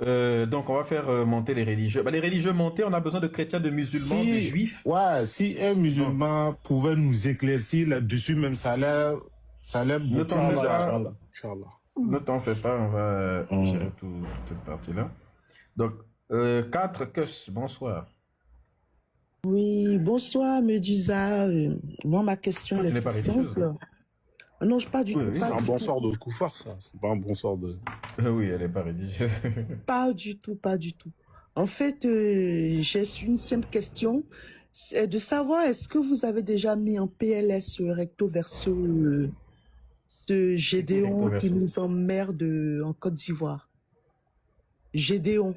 Donc, on va faire monter les religieux. Bah, les religieux montés, on a besoin de chrétiens, de musulmans, de juifs. Ouais, si un Donc, musulman pouvait nous éclaircir là-dessus, même ça allait ne beaucoup t'en fais nous Inch'Allah, pas. arranger. Inch'Allah, Inch'Allah. Ne t'en fais pas, on va gérer Hum. toute cette partie-là. Donc, 4 Kus, bonsoir. Oui, bonsoir, Medusa. Moi, ma question Toi, elle tu est n'es toute pas religieuse. simple. Non, pas du Oui, tout, oui. pas C'est un du bon tout. sort de koufar, ça. C'est pas un bon sort de... Oui, elle n'est pas religieuse. Pas du tout, pas du tout. En fait, j'ai une simple question. C'est de savoir, est-ce que vous avez déjà mis en PLS recto verso ce Gédéon qui Verso. nous emmerde en Côte d'Ivoire? Gédéon.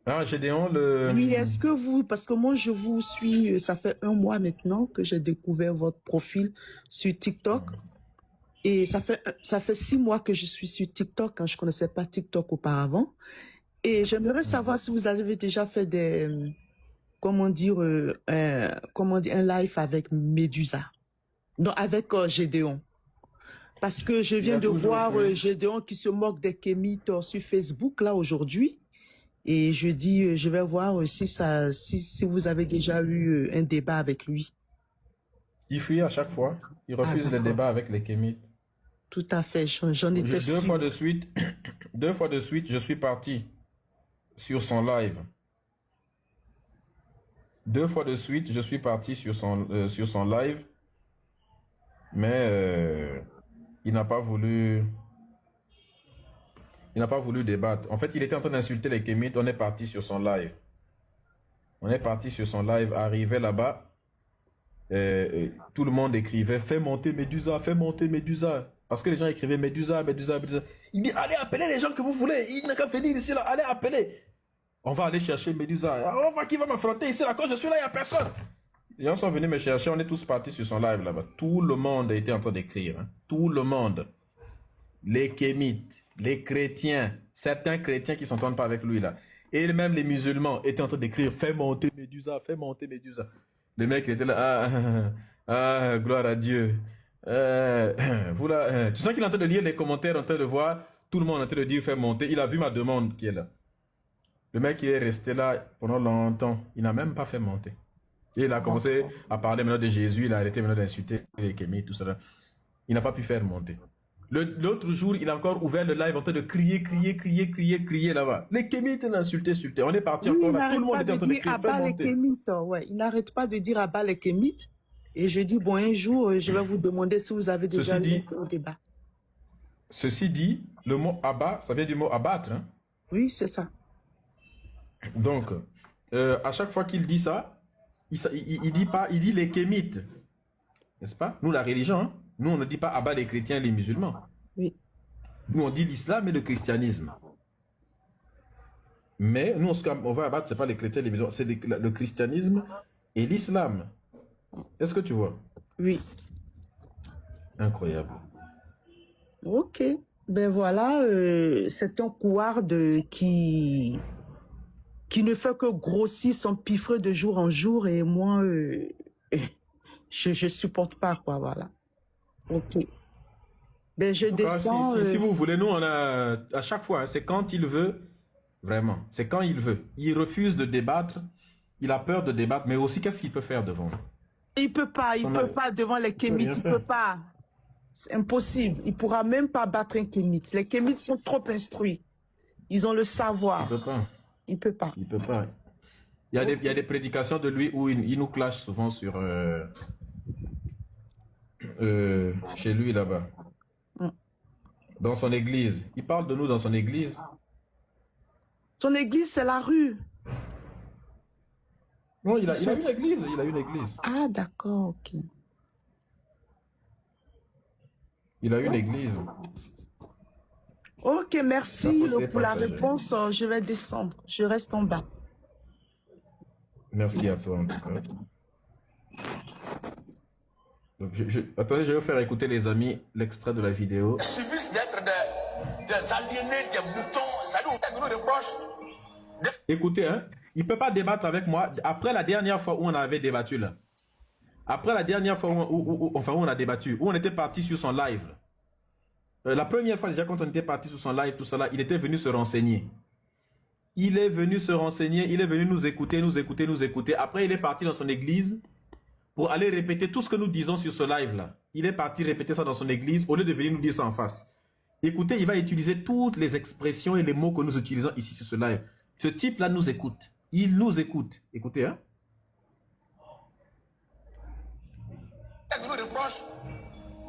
Ah, Gédéon, le... Oui, est-ce que vous, parce que moi je vous suis, ça fait 1 mois maintenant que j'ai découvert votre profil sur TikTok. Et ça fait 6 mois que je suis sur TikTok, hein, je connaissais pas TikTok auparavant. Et j'aimerais savoir si vous avez déjà fait des, comment dire, un live avec Medusa. Non, avec Gédéon. Parce que je Il viens a de toujours voir joué. Gédéon qui se moque des Kémites sur Facebook, là, aujourd'hui. Et je dis, je vais voir si vous avez déjà eu un débat avec lui. Il fuit à chaque fois. Il refuse les d'accord. débats avec les Kémites. Tout à fait, j'en étais Deux sûr. fois de suite, 2 fois de suite, je suis parti sur son live. 2 fois de suite, je suis parti sur son live, mais il n'a pas voulu débattre. En fait, il était en train d'insulter les Kémites. On est parti sur son live. Arrivé là-bas, tout le monde écrivait fais monter Médusa, fais monter Médusa. Parce que les gens écrivaient Médusa, Médusa, Médusa. Il dit allez appeler les gens que vous voulez. Il n'a qu'à venir ici là, allez appeler. On va aller chercher Médusa. On va qui va m'affronter ici là. Quand je suis là, il n'y a personne. Les gens sont venus me chercher. On est tous partis sur son live là-bas. Tout le monde était en train d'écrire. Hein. Tout le monde. Les Kémites, les chrétiens, certains chrétiens qui s'entendent pas avec lui là. Et même les musulmans étaient en train d'écrire fais monter Médusa, fais monter Médusa. Le mec il était là, gloire à Dieu. Voilà, tu sens qu'il est en train de lire les commentaires, en train de voir tout le monde en train de dire fais monter. Il a vu ma demande qui est là. Le mec il est resté là pendant longtemps. Il n'a même pas fait monter. Et il a commencé à parler maintenant de Jésus. Il a arrêté maintenant d'insulter les Kémites, tout ça. Il n'a pas pu faire monter. L'autre jour, il a encore ouvert le live en train de crier là-bas. Les Kémites l'insultaient. On est parti encore là. Tout le monde était en train de crier. Abat les Kémites, ouais. Il n'arrête pas de dire abat les Kémites. Et je dis, bon, un jour, je vais vous demander si vous avez déjà eu un débat. Ceci dit, le mot abat, ça vient du mot abattre. Hein? Oui, c'est ça. Donc, à chaque fois qu'il dit ça, il dit les Kémites. N'est-ce pas? Nous, la religion, hein? Nous, on ne dit pas abat les chrétiens et les musulmans. Oui. Nous, on dit l'islam et le christianisme. Mais nous, ce qu'on va abattre, ce n'est pas les chrétiens et les musulmans, c'est le christianisme et l'islam. Est-ce que tu vois? Oui. Incroyable. Ok. Ben voilà, c'est un couard qui ne fait que grossir son piffre de jour en jour et moi, je supporte pas, quoi, voilà. Ok. Ben, je descends. Si vous voulez, nous, on a, à chaque fois, hein, c'est quand il veut, vraiment, c'est quand il veut. Il refuse de débattre, il a peur de débattre, mais aussi, qu'est-ce qu'il peut faire devant? Il peut pas devant les Kémites, il peut pas. C'est impossible. Il pourra même pas battre un Kémite. Les Kémites sont trop instruits. Ils ont le savoir. Il peut pas. Il peut pas. Il peut pas. Il y a des prédications de lui où il nous clash souvent sur chez lui là-bas. Dans son église. Il parle de nous dans son église. Son église, c'est la rue. Non, il a une église. Il a une église. Ah, d'accord, ok. Il a une église. Ok, merci pour la réponse. Je vais descendre. Je reste en bas. Merci à toi en tout cas. Donc, attendez, je vais faire écouter les amis l'extrait de la vidéo. Il suffit d'être des aliénés, des moutons, ça nous reproche. Écoutez, hein, il ne peut pas débattre avec moi. Après la dernière fois où on avait débattu là. Après la dernière fois où on a débattu, où on était parti sur son live. La première fois déjà quand on était parti sur son live, tout ça là, il était venu se renseigner. il est venu se renseigner, il est venu nous écouter, nous écouter, nous écouter. Après, il est parti dans son église pour aller répéter tout ce que nous disons sur ce live-là. Il est parti répéter ça dans son église au lieu de venir nous dire ça en face. Écoutez, il va utiliser toutes les expressions et les mots que nous utilisons ici sur ce live. Ce type-là nous écoute. Il nous écoute. Écoutez, hein. Et nous reproche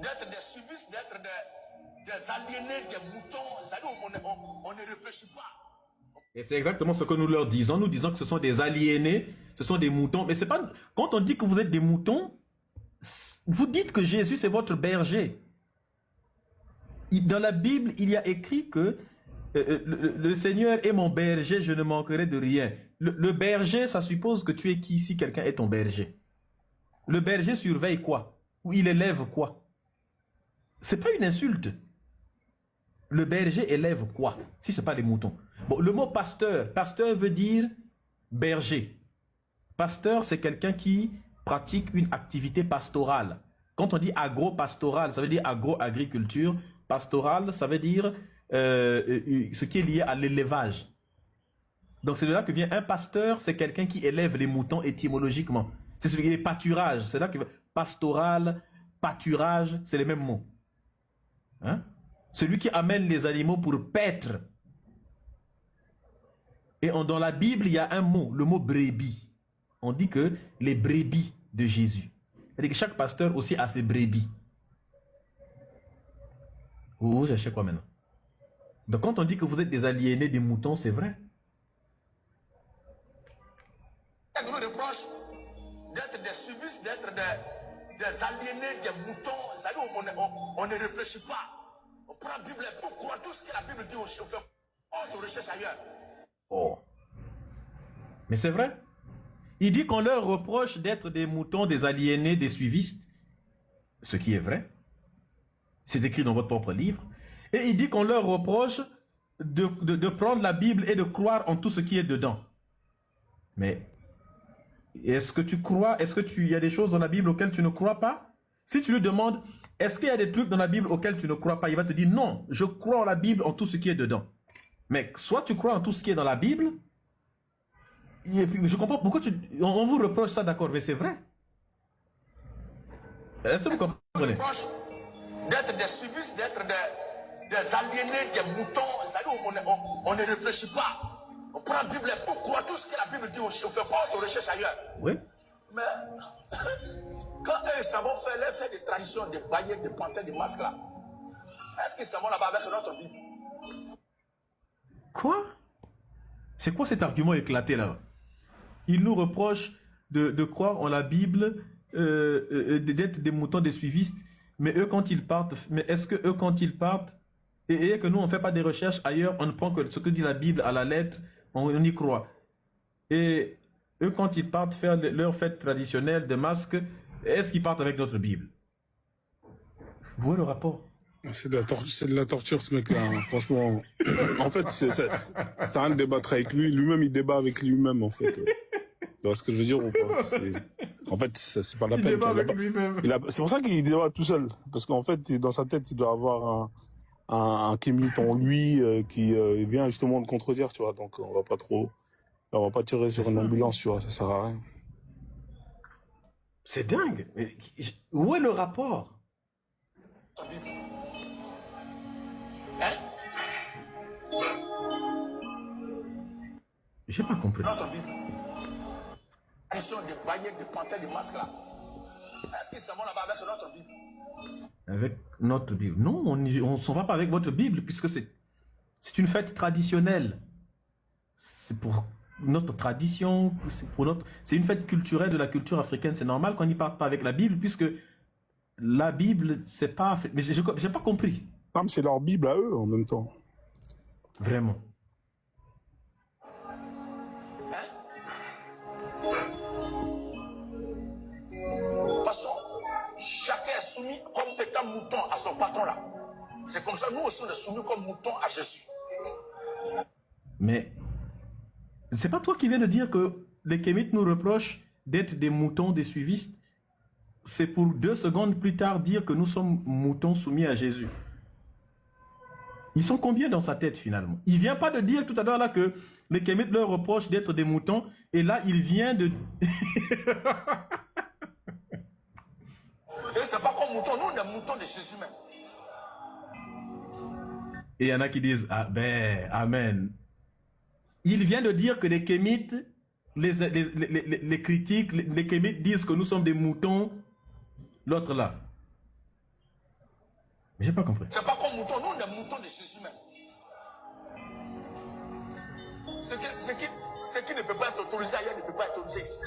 d'être des suivistes, d'être des aliénés, des moutons. C'est-à-dire on ne réfléchit pas. Et c'est exactement ce que nous leur disons. Nous disons que ce sont des aliénés, ce sont des moutons. Mais c'est pas... Quand on dit que vous êtes des moutons, vous dites que Jésus c'est votre berger. Dans la Bible, il y a écrit que le Seigneur est mon berger, je ne manquerai de rien. Le berger, ça suppose que tu es qui si quelqu'un est ton berger? Le berger surveille quoi? Ou il élève quoi? C'est pas une insulte. Le berger élève quoi? Si c'est pas les moutons. Bon, le mot pasteur, pasteur veut dire berger. Pasteur, c'est quelqu'un qui pratique une activité pastorale. Quand on dit agro-pastoral, ça veut dire agro-agriculture. Pastoral, ça veut dire ce qui est lié à l'élevage. Donc c'est de là que vient un pasteur, c'est quelqu'un qui élève les moutons étymologiquement. C'est celui qui est pâturage. C'est là que pastoral, pâturage, c'est les mêmes mots. Hein? Celui qui amène les animaux pour paître. Et dans la Bible, il y a un mot, le mot brebis. On dit que les brebis de Jésus. C'est-à-dire que chaque pasteur aussi a ses brebis. Vous cherchez quoi maintenant? Donc quand on dit que vous êtes des aliénés, des moutons, c'est vrai. Et nous reproche d'être des suivistes, d'être des aliénés, des moutons. C'est-à-dire on ne réfléchit pas. On prend la Bible pour croire tout ce que la Bible dit au chauffeur. On te recherche ailleurs. Oh. Mais c'est vrai. Il dit qu'on leur reproche d'être des moutons, des aliénés, des suivistes. Ce qui est vrai. C'est écrit dans votre propre livre. Et il dit qu'on leur reproche de prendre la Bible et de croire en tout ce qui est dedans. Mais est-ce que tu crois, il y a des choses dans la Bible auxquelles tu ne crois pas? Si tu lui demandes, est-ce qu'il y a des trucs dans la Bible auxquels tu ne crois pas? Il va te dire, non, je crois en la Bible, en tout ce qui est dedans. Mais soit tu crois en tout ce qui est dans la Bible, et puis je comprends pourquoi on vous reproche ça, d'accord, mais c'est vrai. Est-ce que vous comprenez? D'être des suivistes, d'être des aliénés, des moutons. C'est-à-dire on ne réfléchit pas. On prend la Bible pour croire tout ce que la Bible dit au chauffeur. On te recherche ailleurs. Oui. Mais quand eux savent faire les faits de tradition, des baguettes, des panthères, des masques là, est-ce qu'ils savent là-bas avec notre Bible? Quoi? C'est quoi cet argument éclaté là? Ils nous reprochent de croire en la Bible, d'être des moutons, des suivistes, mais eux quand ils partent, mais est-ce que eux quand ils partent, et que nous on ne fait pas des recherches ailleurs, on ne prend que ce que dit la Bible à la lettre, on y croit. Et eux quand ils partent faire leur fête traditionnelle de masques, est-ce qu'ils partent avec notre Bible? Vous voyez le rapport? C'est de la torture, ce mec-là, hein. Franchement. En fait, c'est rien de débattre avec lui. Lui-même, il débat avec lui-même, en fait. Tu vois ce que je veux dire ou pas? En fait, c'est pas la peine. Il débat avec lui-même. C'est pour ça qu'il débat tout seul. Parce qu'en fait, dans sa tête, il doit avoir un Kémit en lui qui vient justement de contredire, tu vois. Donc, on va pas tirer sur une ambulance, tu vois. Ça sert à rien. C'est dingue. Mais où est le rapport? Hein? J'ai pas compris. Notre Bible. Tradition des baguettes, des panthères, des masques là. Est-ce qu'ils savent là-bas avec notre Bible? Avec notre Bible? Non, on ne s'en va pas avec votre Bible, puisque c'est une fête traditionnelle. C'est pour notre tradition, c'est une fête culturelle de la culture africaine. C'est normal qu'on n'y parte pas avec la Bible, puisque la Bible, c'est pas... Mais j'ai pas compris. Ah, mais c'est leur Bible à eux, en même temps. Vraiment. De toute façon, chacun est soumis comme étant mouton à son patron là. C'est comme ça, nous aussi on est soumis comme mouton à Jésus. Mais c'est pas toi qui viens de dire que les Kémites nous reprochent d'être des moutons, des suivistes? C'est pour 2 secondes plus tard dire que nous sommes moutons soumis à Jésus. Ils sont combien dans sa tête finalement? Il vient pas de dire tout à l'heure là que les Kémites leur reprochent d'être des moutons, et là il vient de... Et c'est pas comme mouton, nous on est moutons de Jésus même. Et il y en a qui disent, ah ben, amen. Il vient de dire que les Kémites, les critiques, les Kémites disent que nous sommes des moutons, l'autre là. Mais j'ai pas compris. C'est pas comme mouton, nous on est moutons de Jésus même. Ce qui ne peut pas être autorisé ailleurs ne peut pas être autorisé ici.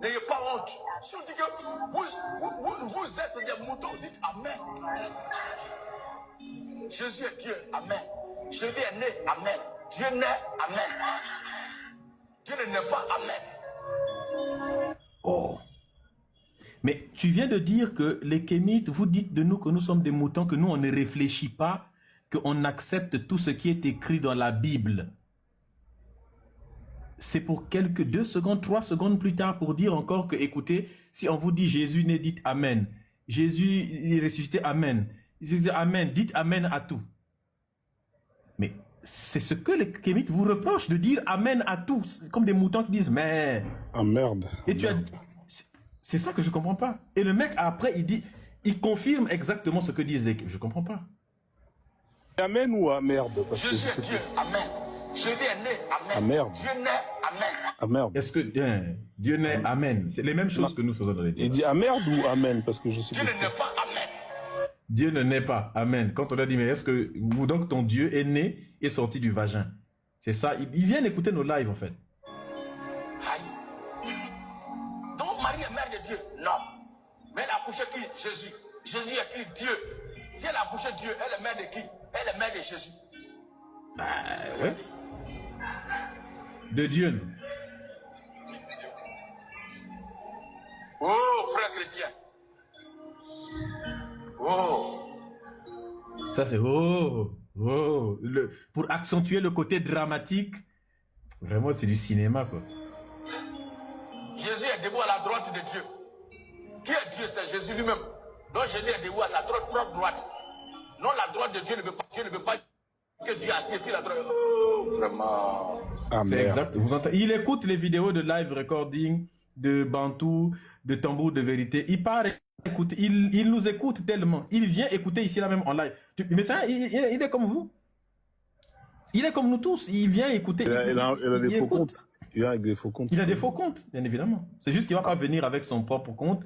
N'ayez pas honte. Si on dit que vous êtes des moutons, dites Amen. Jésus est Dieu, Amen. Jésus est né, Amen. Dieu naît, Amen. Dieu ne naît pas, Amen. Oh. Mais tu viens de dire que les Kémites, vous dites de nous que nous sommes des moutons, que nous on ne réfléchit pas, qu'on accepte tout ce qui est écrit dans la Bible. C'est pour quelques 2 secondes, 3 secondes plus tard pour dire encore que, écoutez, si on vous dit Jésus né, dites Amen. Jésus est ressuscité, Amen. Amen, dites Amen à tout. Mais c'est ce que les Kémites vous reprochent, de dire Amen à tout, comme des moutons qui disent mais... Ah merde. Et tu as... C'est ça que je comprends pas. Et le mec après il dit, il confirme exactement ce que disent les Kémites. Je comprends pas. Amen ou ah merde? Parce que Jésus est Dieu, Amen. Jésus est né, Amen. Ah merde. Dieu naît, Amen. Ah merde. Est-ce que Dieu naît, Amen? C'est les mêmes choses que nous faisons dans les Il dit ah merde ou amen? Parce que je sais Dieu pas. ne naît pas, Amen. Dieu ne naît pas, Amen. Quand on a dit, mais est-ce que donc ton Dieu est né et sorti du vagin? C'est ça. Il vient écouter nos lives en fait. Aïe. Donc Marie est mère de Dieu? Non. Mais elle a accouché qui? Jésus. Jésus est qui? Dieu. Si elle a accouché Dieu, elle est mère de qui? Elle est mère de Jésus. Bah ouais. De Dieu. Oh, frère chrétien. Oh. Ça c'est pour accentuer le côté dramatique. Vraiment c'est du cinéma quoi. Jésus est debout à la droite de Dieu. Qui est Dieu? C'est Jésus lui-même. Donc Jésus est debout à sa propre droite. Non, la droite de Dieu ne veut pas. Dieu ne veut pas que Dieu assied puis la droite. Oh, vraiment. Ah C'est merde. exact. Vous entendez, il écoute les vidéos de live recording, de Bantou, de Tambour de vérité. Il part écouter, il nous écoute tellement. Il vient écouter ici là même en live. Mais ça, il est comme vous. Il est comme nous tous. Il vient écouter. Il a des faux écoute. comptes. Il a des faux comptes. Il a des faux comptes, bien évidemment. C'est juste qu'il ne va pas venir avec son propre compte,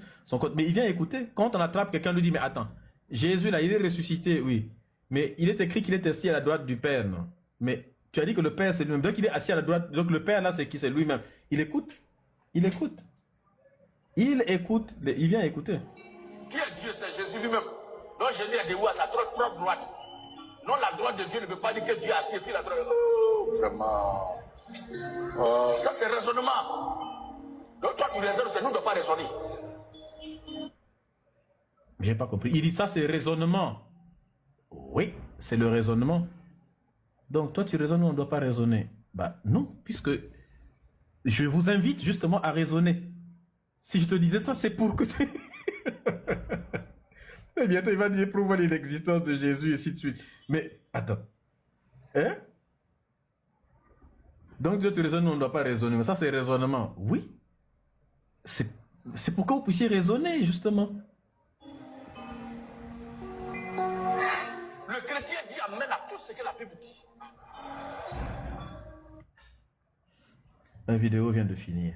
mais il vient écouter. Quand on attrape quelqu'un, lui dit, mais attends, Jésus là, il est ressuscité, oui. Mais il est écrit qu'il est assis à la droite du Père, non? Mais tu as dit que le Père c'est lui-même. Donc il est assis à la droite. Donc le Père là, c'est qui? C'est lui-même. Il écoute. Il écoute. Il écoute. Il vient écouter. Qui est Dieu? C'est Jésus lui-même. Donc Jésus est debout à sa propre droite. Non, la droite de Dieu ne veut pas dire que Dieu a assied puis la droite. Oh, vraiment. Ça c'est raisonnement. Donc toi tu raisonnes, c'est nous ne pas raisonner. J'ai pas compris. Il dit ça c'est raisonnement. Oui, c'est le raisonnement. Donc toi tu raisonnes, on ne doit pas raisonner. Bah non, puisque je vous invite justement à raisonner. Si je te disais ça, c'est pour que tu... Et bientôt il va dire prouver l'existence de Jésus et ainsi de suite. Mais attends. Hein? Donc Dieu te raisonne, on ne doit pas raisonner. Mais ça c'est raisonnement. Oui. C'est pour que vous puissiez raisonner justement. Le chrétien dit amen à tout ce que la Bible dit. La vidéo vient de finir.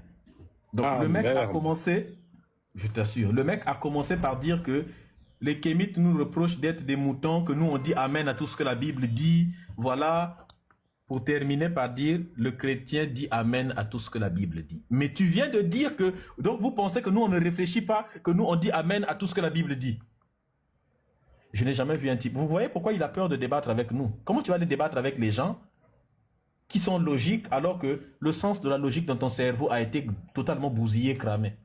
Donc le mec a commencé, je t'assure, le mec a commencé par dire que les Kémites nous reprochent d'être des moutons, que nous on dit amen à tout ce que la Bible dit. Voilà, pour terminer par dire, le chrétien dit amen à tout ce que la Bible dit. Mais tu viens de dire que, donc vous pensez que nous on ne réfléchit pas, que nous on dit amen à tout ce que la Bible dit. Je n'ai jamais vu un type. Vous voyez pourquoi il a peur de débattre avec nous? Comment tu vas aller débattre avec les gens qui sont logiques alors que le sens de la logique dans ton cerveau a été totalement bousillé, cramé?